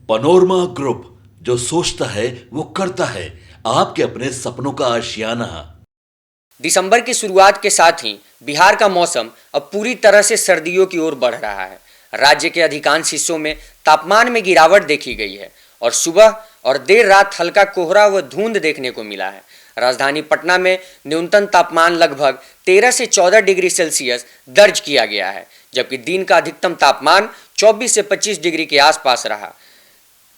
Panorama group, जो सोचता है वो करता है। आपके अपने सपनों का आशियाना। दिसंबर की शुरुआत के साथ ही बिहार का मौसम अब पूरी तरह से सर्दियों की ओर बढ़ रहा है। राज्य के अधिकांश हिस्सों में तापमान में गिरावट देखी गई है और सुबह और देर रात हल्का कोहरा व धुंध देखने को मिला है। राजधानी पटना में न्यूनतम तापमान लगभग 13 से 14 डिग्री सेल्सियस दर्ज किया गया है, जबकि दिन का अधिकतम तापमान 24 से 25 डिग्री के आसपास रहा।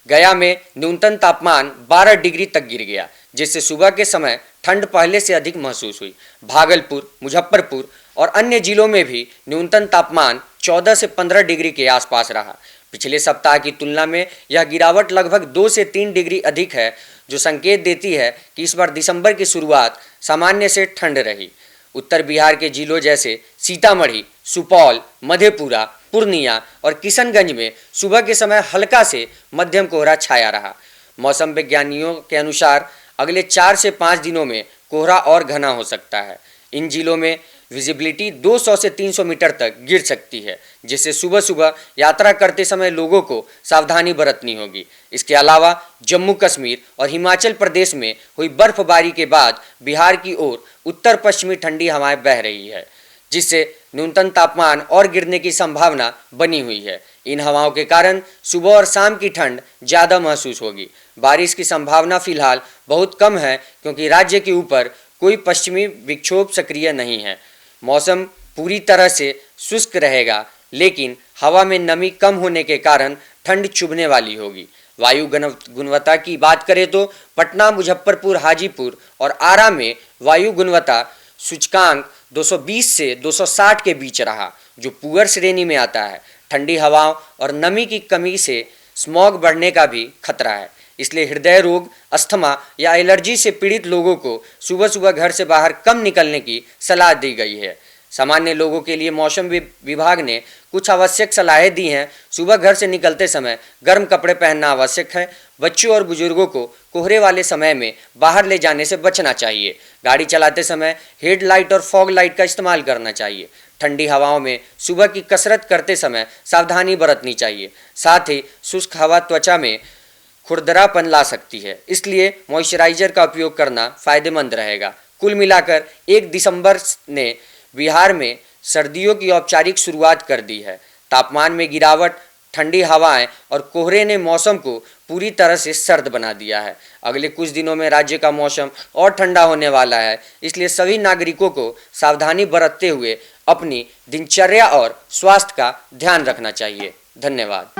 गया में न्यूनतम तापमान 12 डिग्री तक गिर गया, जिससे सुबह के समय ठंड पहले से अधिक महसूस हुई। भागलपुर, मुजफ्फरपुर और अन्य जिलों में भी न्यूनतम तापमान 14 से 15 डिग्री के आसपास रहा। पिछले सप्ताह की तुलना में यह गिरावट लगभग 2 से 3 डिग्री अधिक है, जो संकेत देती है कि इस बार दिसंबर की शुरुआत सामान्य से ठंड रही। उत्तर बिहार के जिलों जैसे सीतामढ़ी, सुपौल, मधेपुरा, पूर्णिया और किशनगंज में सुबह के समय हल्का से मध्यम कोहरा छाया रहा। मौसम विज्ञानियों के अनुसार अगले 4 से 5 दिनों में कोहरा और घना हो सकता है। इन जिलों में विजिबिलिटी 200 से 300 मीटर तक गिर सकती है, जिससे सुबह सुबह यात्रा करते समय लोगों को सावधानी बरतनी होगी। इसके अलावा जम्मू कश्मीर और हिमाचल प्रदेश में हुई बर्फबारी के बाद बिहार की ओर उत्तर पश्चिमी ठंडी हवाएं बह रही है, जिससे न्यूनतम तापमान और गिरने की संभावना बनी हुई है। इन हवाओं के कारण सुबह और शाम की ठंड ज़्यादा महसूस होगी। बारिश की संभावना फिलहाल बहुत कम है, क्योंकि राज्य के ऊपर कोई पश्चिमी विक्षोभ सक्रिय नहीं है। मौसम पूरी तरह से शुष्क रहेगा, लेकिन हवा में नमी कम होने के कारण ठंड चुभने वाली होगी। वायु गुणवत्ता की बात करें तो पटना, मुजफ्फरपुर, हाजीपुर और आरा में वायु गुणवत्ता सूचकांक 220 से 260 के बीच रहा, जो पुअर श्रेणी में आता है। ठंडी हवाओं और नमी की कमी से स्मॉग बढ़ने का भी खतरा है, इसलिए हृदय रोग, अस्थमा या एलर्जी से पीड़ित लोगों को सुबह सुबह घर से बाहर कम निकलने की सलाह दी गई है। सामान्य लोगों के लिए मौसम विभाग ने कुछ आवश्यक सलाहें दी हैं। सुबह घर से निकलते समय गर्म कपड़े पहनना आवश्यक है। बच्चों और बुजुर्गों को कोहरे वाले समय में बाहर ले जाने से बचना चाहिए। गाड़ी चलाते समय हेडलाइट और फॉग लाइट का इस्तेमाल करना चाहिए। ठंडी हवाओं में सुबह की कसरत करते समय सावधानी बरतनी चाहिए। साथ ही शुष्क हवा त्वचा में खुरदरापन ला सकती है, इसलिए मॉइस्चराइजर का उपयोग करना फायदेमंद रहेगा। कुल मिलाकर 1 दिसंबर ने बिहार में सर्दियों की औपचारिक शुरुआत कर दी है। तापमान में गिरावट, ठंडी हवाएं और कोहरे ने मौसम को पूरी तरह से सर्द बना दिया है। अगले कुछ दिनों में राज्य का मौसम और ठंडा होने वाला है, इसलिए सभी नागरिकों को सावधानी बरतते हुए अपनी दिनचर्या और स्वास्थ्य का ध्यान रखना चाहिए। धन्यवाद।